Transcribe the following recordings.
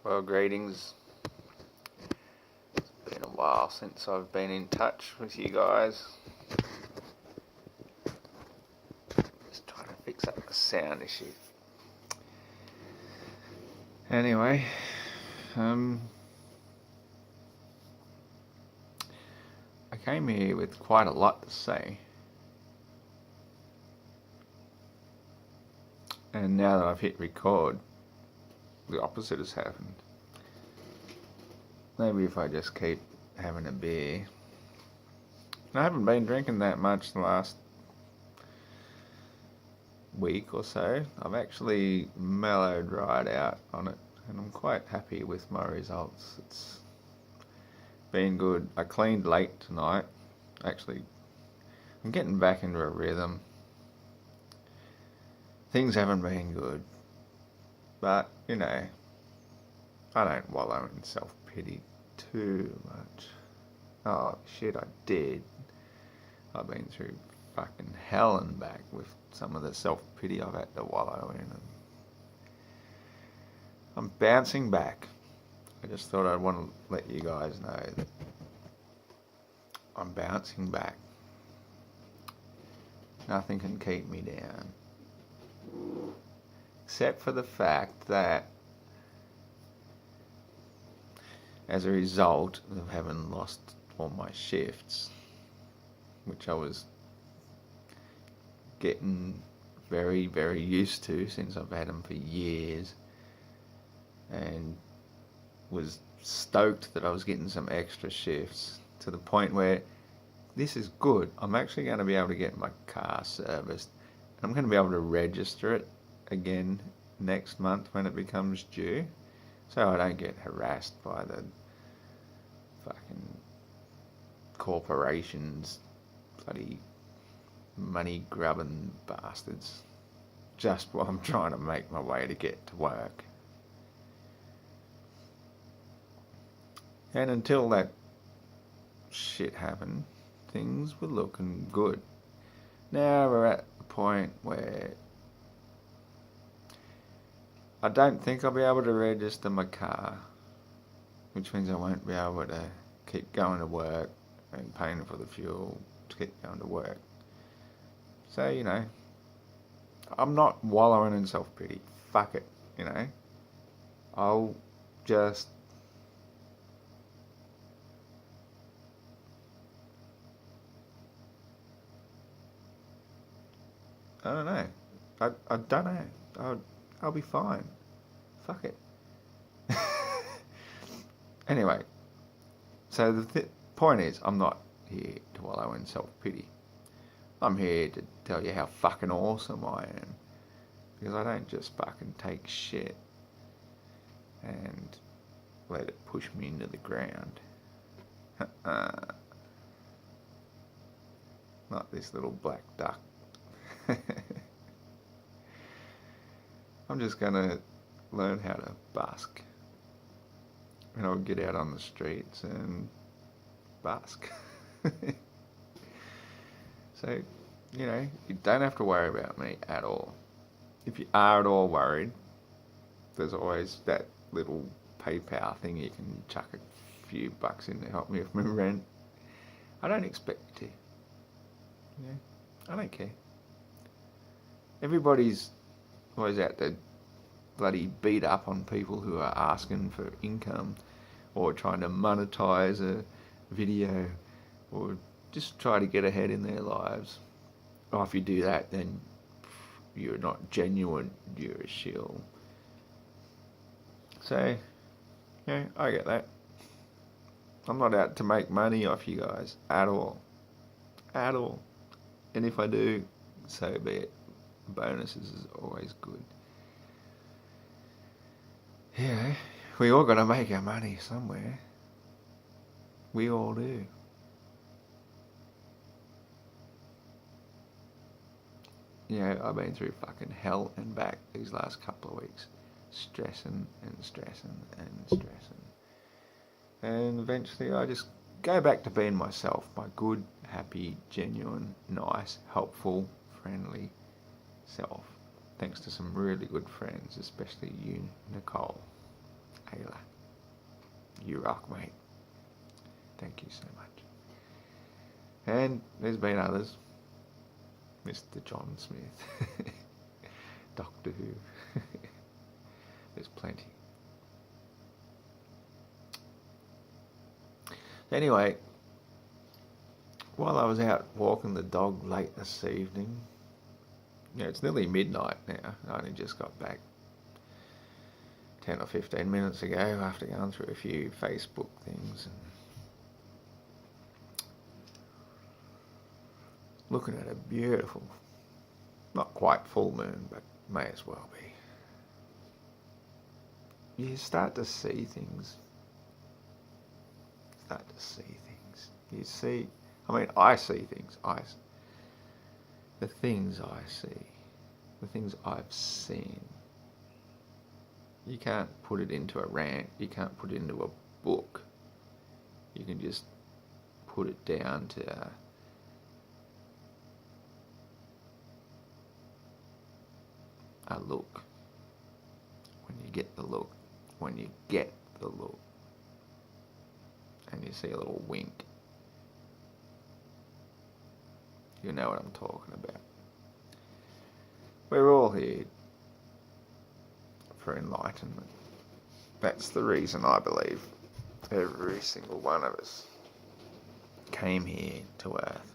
Well, greetings. It's been a while since I've been in touch with you guys. Just trying to fix up the sound issue. Anyway, I came here with quite a lot to say. And now that I've hit record, the opposite has happened. Maybe if I just keep having a beer. I haven't been drinking that much the last week or so. I've actually mellowed right out on it, and I'm quite happy with my results. It's been good. I cleaned late tonight. Actually, I'm getting back into a rhythm. Things haven't been good, but you know, I don't wallow in self-pity too much. Oh shit, I did. I've been through fucking hell and back with some of the self-pity I've had to wallow in. And I'm bouncing back. I just thought I'd want to let you guys know that I'm bouncing back. Nothing can keep me down. Except for the fact that as a result of having lost all my shifts, which I was getting very, very used to since I've had them for years, and was stoked that I was getting some extra shifts, to the point where this is good. I'm actually going to be able to get my car serviced. I'm going to be able to register it again next month when it becomes due, so I don't get harassed by the fucking corporations, bloody money grubbing bastards, just while I'm trying to make my way to get to work. And until that shit happened, things were looking good. Now we're at the point where I don't think I'll be able to register my car, which means I won't be able to keep going to work and paying for the fuel to keep going to work. So, you know, I'm not wallowing in self-pity. Fuck it, you know. I'll just I don't know. I don't know. I'll be fine. Fuck it. Anyway, so the point is, I'm not here to wallow in self-pity. I'm here to tell you how fucking awesome I am. Because I don't just fucking take shit and let it push me into the ground. Not this little black duck. I'm just gonna learn how to busk, and I'll get out on the streets and busk. So, you know, you don't have to worry about me at all. If you are at all worried, there's always that little PayPal thing you can chuck a few bucks in to help me with my rent. I don't expect you to. You know, I don't care. Everybody's always out to bloody beat up on people who are asking for income or trying to monetize a video or just try to get ahead in their lives. Oh, if you do that, then you're not genuine, you're a shill. So, yeah, I get that. I'm not out to make money off you guys at all. At all. And if I do, so be it. Bonuses is always good. Yeah, we all got to make our money somewhere. We all do. You know, I've been through fucking hell and back these last couple of weeks. Stressing and stressing and stressing. And eventually I just go back to being myself. My good, happy, genuine, nice, helpful, friendly self. Thanks to some really good friends, especially you, Nicole. Ayla. You rock, mate. Thank you so much. And there's been others. Mr. John Smith. Doctor Who. There's plenty. Anyway, while I was out walking the dog late this evening, it's nearly midnight now. I only just got back 10 or 15 minutes ago after going through a few Facebook things and looking at a beautiful, not quite full moon, but may as well be. You start to see things. You see, I see things. The things I see, the things I've seen. You can't put it into a rant. You can't put it into a book. You can just put it down to a look. When you get the look, and you see a little wink, you know what I'm talking about. We're all here for enlightenment. That's the reason I believe every single one of us came here to Earth.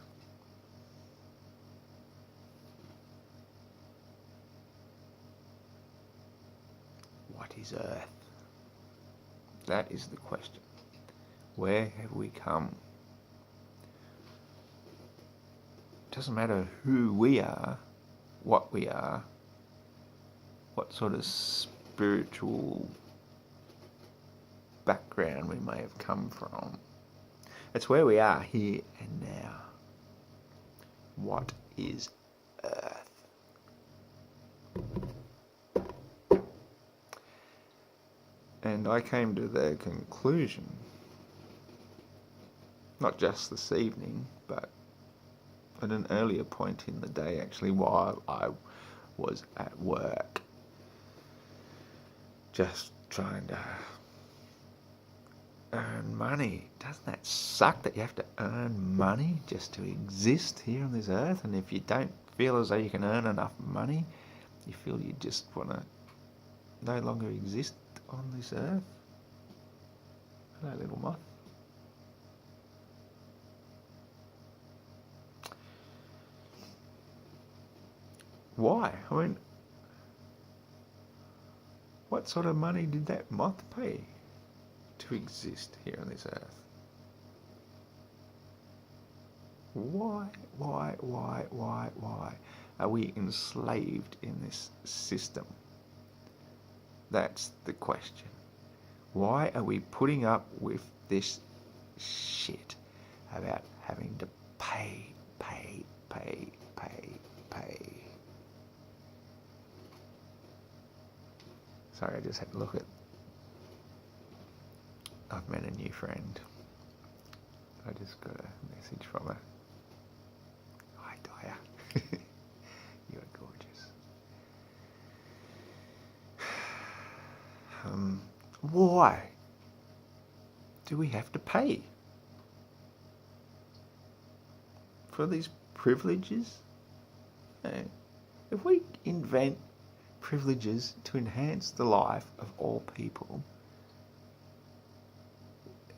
What is Earth? That is the question. Where have we come? It doesn't matter who we are, what sort of spiritual background we may have come from. It's where we are here and now. What is Earth? And I came to the conclusion, not just this evening, but at an earlier point in the day, actually, while I was at work, just trying to earn money. Doesn't that suck that you have to earn money just to exist here on this earth? And if you don't feel as though you can earn enough money, you feel you just want to no longer exist on this earth? Hello, little moth. Why? What sort of money did that moth pay to exist here on this earth? Why are we enslaved in this system? That's the question. Why are we putting up with this shit about having to pay? Sorry, I just had to look at... I've met a new friend. I just got a message from her. Hi, Daya. You are gorgeous. Why do we have to pay for these privileges? If we invent privileges to enhance the life of all people,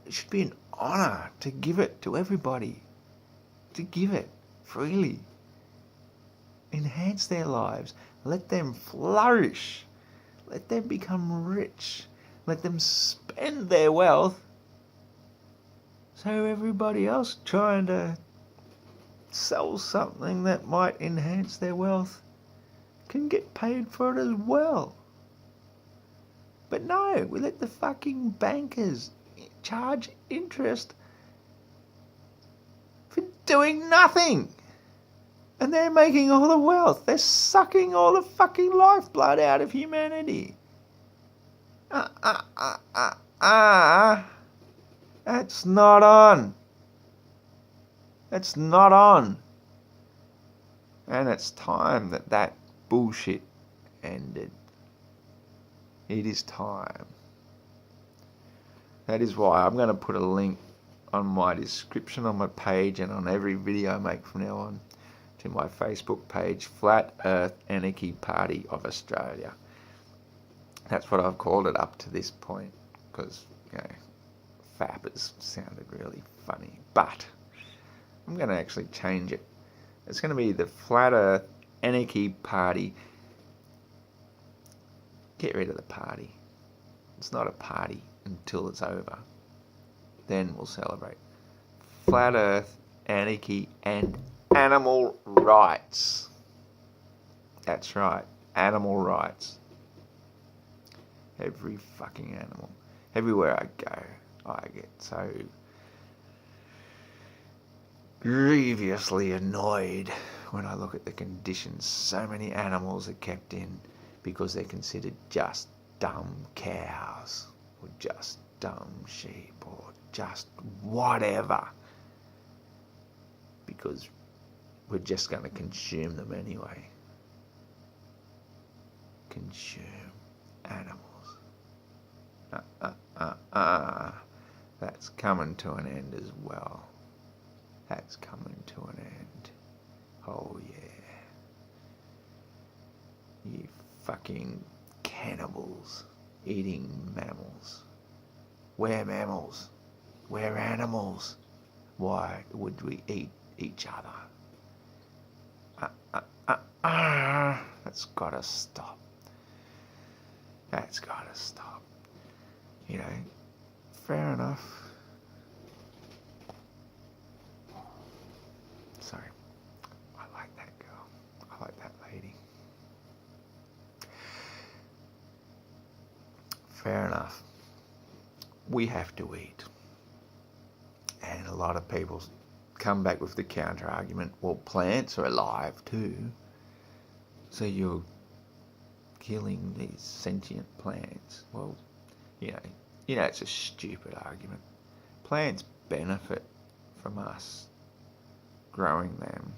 it should be an honour to give it to everybody, to give it freely. Enhance their lives, let them flourish, let them become rich, let them spend their wealth, so everybody else trying to sell something that might enhance their wealth can get paid for it as well. But no, we let the fucking bankers charge interest for doing nothing. And they're making all the wealth. They're sucking all the fucking lifeblood out of humanity. That's not on. That's not on. And it's time that bullshit ended. It is time. That is why I'm going to put a link on my description on my page and on every video I make from now on to my Facebook page, Flat Earth Anarchy Party of Australia. That's what I've called it up to this point because, FAP has sounded really funny. But I'm going to actually change it. It's going to be the Flat Earth Anarchy Party. Get rid of the party. It's not a party until it's over. Then we'll celebrate. Flat Earth, Anarchy, and Animal Rights. That's right, animal rights. Every fucking animal. Everywhere I go, I get so grievously annoyed when I look at the conditions so many animals are kept in because they're considered just dumb cows or just dumb sheep or just whatever, because we're just going to consume them anyway. Consume animals. That's coming to an end as well. That's coming to an end. Oh yeah. You fucking cannibals eating mammals. We're mammals. We're animals. Why would we eat each other? That's gotta stop. That's gotta stop. Fair enough. Sorry. I like that girl. I like that lady. Fair enough. We have to eat. And a lot of people come back with the counter argument, well, plants are alive too. So you're killing these sentient plants. Well, it's a stupid argument. Plants benefit from us growing them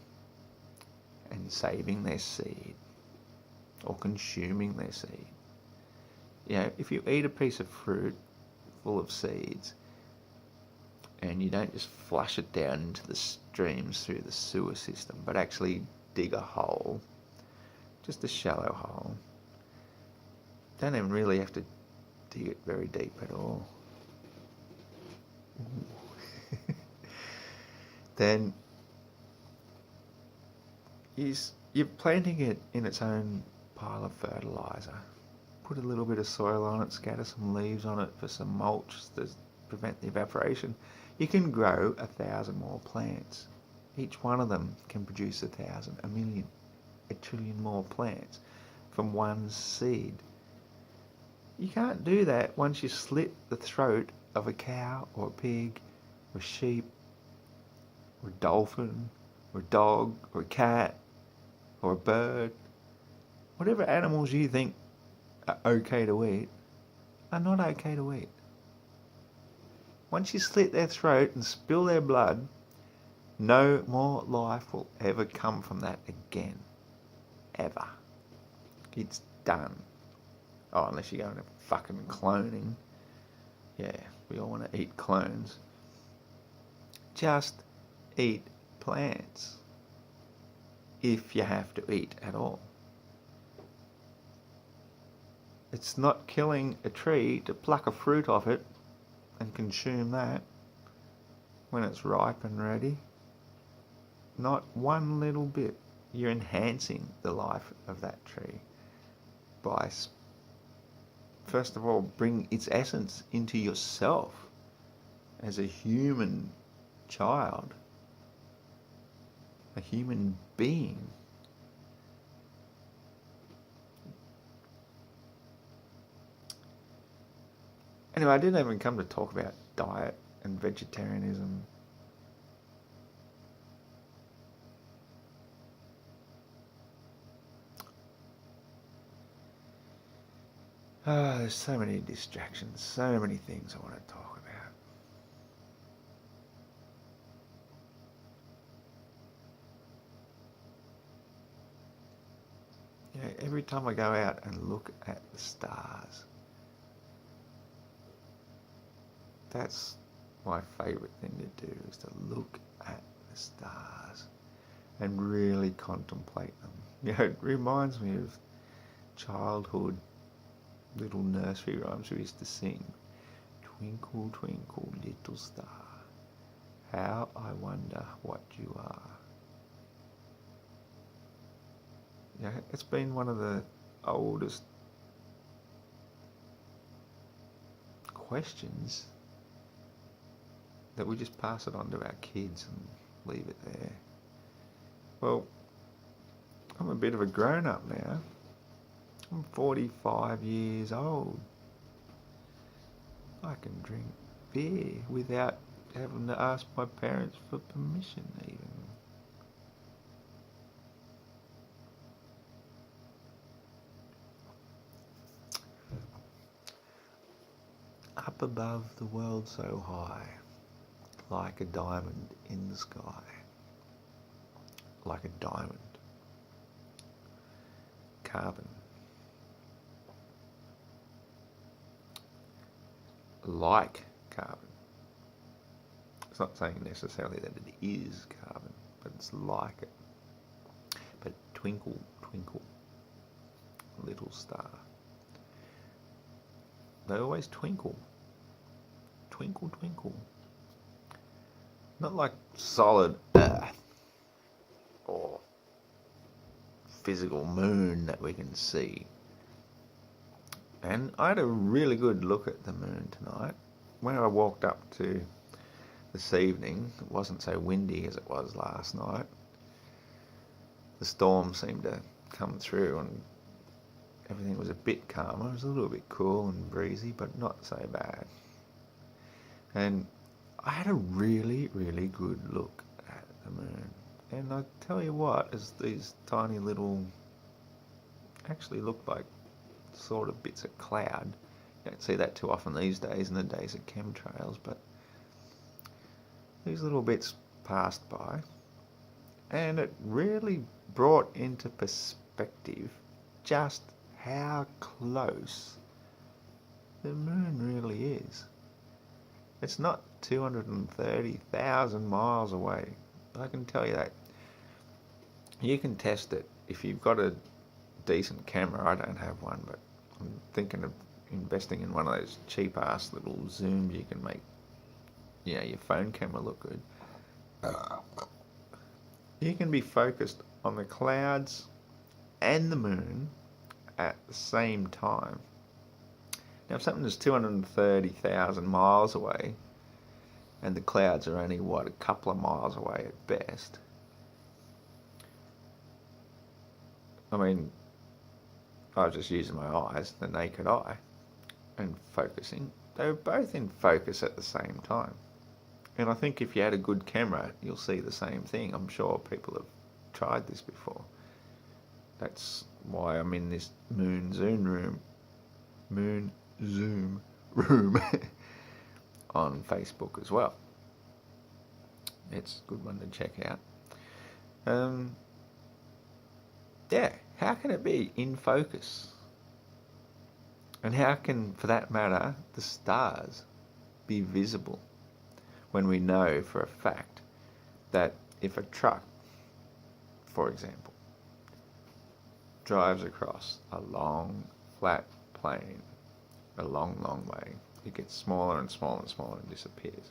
and saving their seed or consuming their seed. If you eat a piece of fruit full of seeds and you don't just flush it down into the streams through the sewer system, but actually dig a hole, just a shallow hole, don't even really have to dig it very deep at all. Then you're planting it in its own pile of fertiliser. Put a little bit of soil on it, scatter some leaves on it for some mulch to prevent the evaporation. You can grow 1,000 more plants. Each one of them can produce 1,000, 1,000,000, 1,000,000,000,000 more plants from one seed. You can't do that once you slit the throat of a cow or a pig or a sheep or a dolphin or a dog or a cat or a bird. Whatever animals you think are okay to eat are not okay to eat. Once you slit their throat and spill their blood, no more life will ever come from that again. Ever. It's done. Oh, unless you're going to fucking cloning. Yeah, we all want to eat clones. Just eat plants. If you have to eat at all. It's not killing a tree to pluck a fruit off it and consume that when it's ripe and ready. Not one little bit. You're enhancing the life of that tree by, first of all, bring its essence into yourself as a human child, a human being. Anyway, I didn't even come to talk about diet and vegetarianism. There's so many distractions, so many things I want to talk about. Every time I go out and look at the stars, That's my favourite thing to do, is to look at the stars and really contemplate them. It reminds me of childhood little nursery rhymes we used to sing. Twinkle, twinkle, little star, how I wonder what you are. It's been one of the oldest questions that we just pass it on to our kids and leave it there. Well, I'm a bit of a grown-up now. I'm 45 years old. I can drink beer without having to ask my parents for permission even. Up above the world so high, like a diamond in the sky. Like a diamond. Carbon. Like carbon. It's not saying necessarily that it is carbon, but it's like it. But twinkle, twinkle, little star. They always twinkle. Twinkle, twinkle. Not like solid earth or physical moon that we can see. And I had a really good look at the moon tonight. When I walked up to this evening, it wasn't so windy as it was last night. The storm seemed to come through and everything was a bit calmer. It was a little bit cool and breezy, but not so bad. And I had a really, really good look at the moon. And I tell you what, as these tiny little, actually looked like sort of bits of cloud. You don't see that too often these days, in the days of chemtrails, but these little bits passed by, and it really brought into perspective just how close the moon really is. It's not 230,000 miles away. I can tell you that. You can test it if you've got a decent camera. I don't have one, but I'm thinking of investing in one of those cheap-ass little zooms you can make, your phone camera look good. You can be focused on the clouds and the moon at the same time. Now, if something is 230,000 miles away and the clouds are only, a couple of miles away at best, I mean, I was just using my eyes, the naked eye, and focusing. They were both in focus at the same time. And I think if you had a good camera, you'll see the same thing. I'm sure people have tried this before. That's why I'm in this moon zoom room on Facebook as well. It's a good one to check out. How can it be in focus? And how can, for that matter, the stars be visible when we know for a fact that if a truck, for example, drives across a long, flat plain, a long, long way, it gets smaller and smaller and smaller and disappears.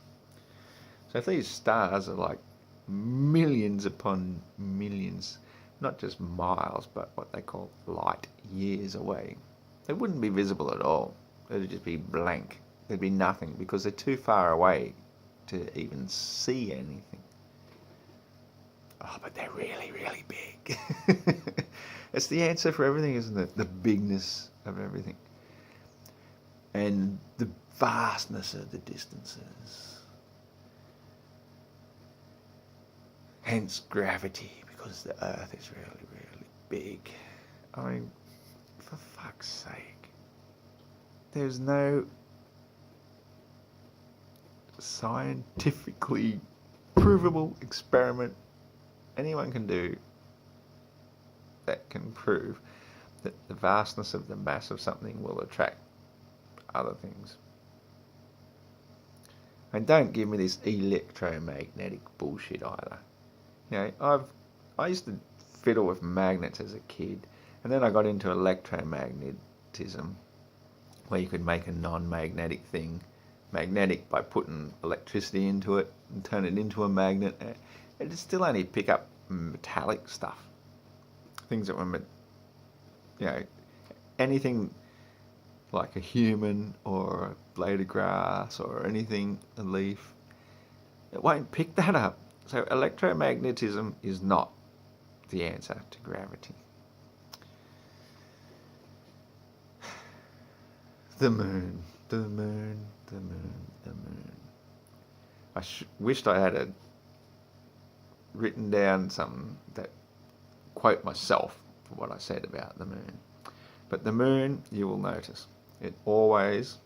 So if these stars are like millions upon millions, not just miles, but what they call light years away, they wouldn't be visible at all. They'd just be blank. There'd be nothing because they're too far away to even see anything. Oh, but they're really, really big. It's the answer for everything, isn't it? The bigness of everything. And the vastness of the distances. Hence gravity, because the Earth is really, really big. I mean, for fuck's sake. There's no scientifically provable experiment anyone can do that can prove that the vastness of the mass of something will attract other things. And don't give me this electromagnetic bullshit either. I used to fiddle with magnets as a kid, and then I got into electromagnetism, where you could make a non-magnetic thing magnetic by putting electricity into it and turn it into a magnet. It'd still only pick up metallic stuff, things that were, anything like a human or a blade of grass or anything, a leaf, it won't pick that up. So electromagnetism is not the answer to gravity. The moon, the moon, the moon, the moon. I wished I had written down something that quote myself for what I said about the moon. But the moon, you will notice, it always,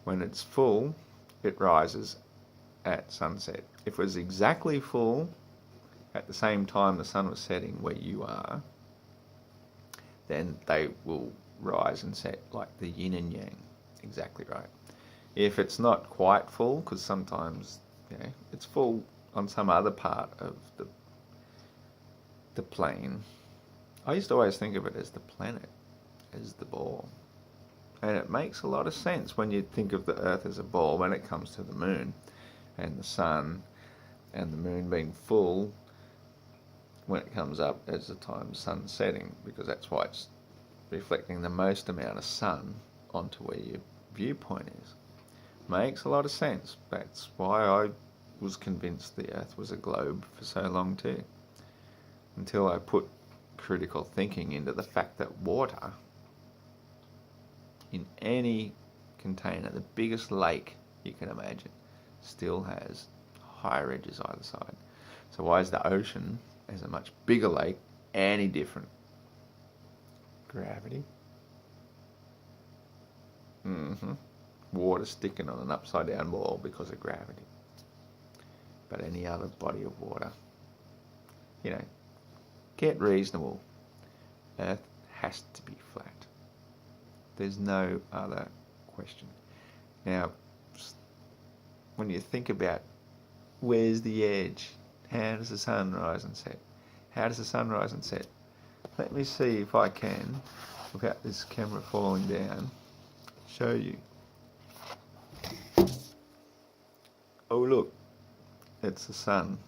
when it's full, it rises at sunset. If it was exactly full at the same time the sun was setting where you are, then they will rise and set like the yin and yang. Exactly right. If it's not quite full, because sometimes it's full on some other part of the plane. I used to always think of it as the planet, as the ball. And it makes a lot of sense when you think of the Earth as a ball when it comes to the moon and the sun, and the moon being full when it comes up as the time sun's setting, because that's why it's reflecting the most amount of sun onto where your viewpoint is. Makes a lot of sense. That's why I was convinced the Earth was a globe for so long too, until I put critical thinking into the fact that water in any container, the biggest lake you can imagine, still has higher edges either side. So why is the ocean, as a much bigger lake, any different? Gravity. Water sticking on an upside down ball because of gravity. But any other body of water, get reasonable. Earth has to be flat. There's no other question. Now, when you think about where's the edge, how does the sun rise and set? How does the sun rise and set? Let me see if I can, without this camera falling down, show you. Oh look, it's the sun.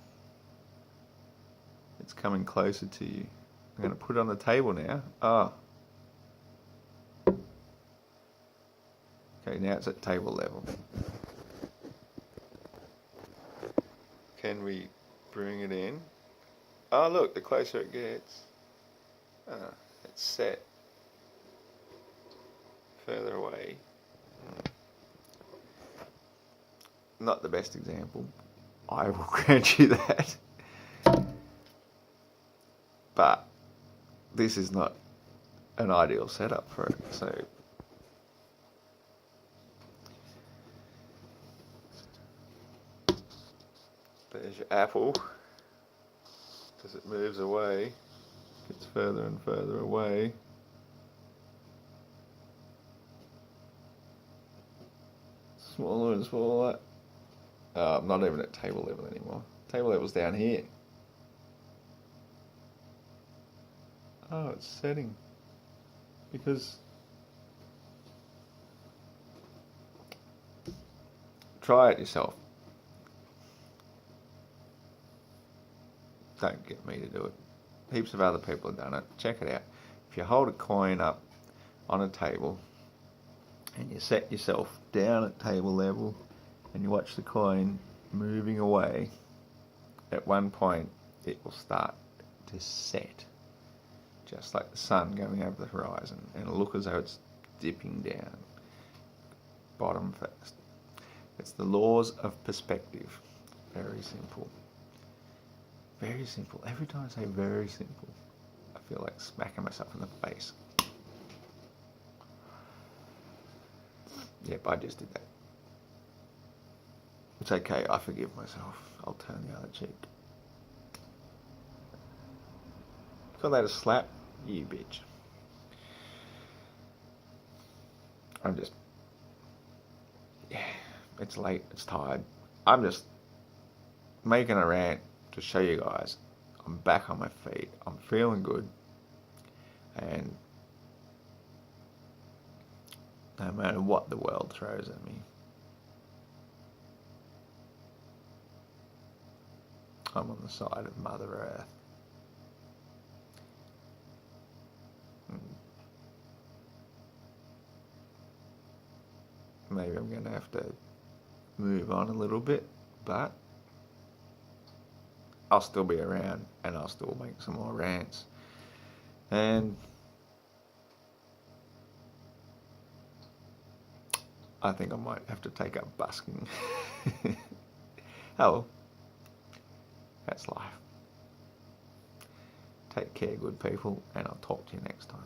It's coming closer to you. I'm going to put it on the table now. Okay, now it's at table level. Can we bring it in? Oh look, the closer it gets. It's set further away. Not the best example, I will grant you that. But this is not an ideal setup for it. So there's your apple. As it moves away, gets further and further away. Smaller and smaller. I'm not even at table level anymore. Table level's down here. Oh, it's setting. Because try it yourself. Don't get me to do it. Heaps of other people have done it. Check it out. If you hold a coin up on a table and you set yourself down at table level and you watch the coin moving away, at one point it will start to set, just like the sun going over the horizon, and it'll look as though it's dipping down, bottom first. It's the laws of perspective. Very simple. Very simple. Every time I say very simple, I feel like smacking myself in the face. Yep, I just did that. It's okay, I forgive myself. I'll turn the other cheek. Call that a slap? You bitch. It's late. It's tired. I'm just making a rant to show you guys I'm back on my feet. I'm feeling good. And no matter what the world throws at me, I'm on the side of Mother Earth. Maybe I'm going to have to move on a little bit, but I'll still be around and I'll still make some more rants. And I think I might have to take up busking. Oh, that's life. Take care, good people, and I'll talk to you next time.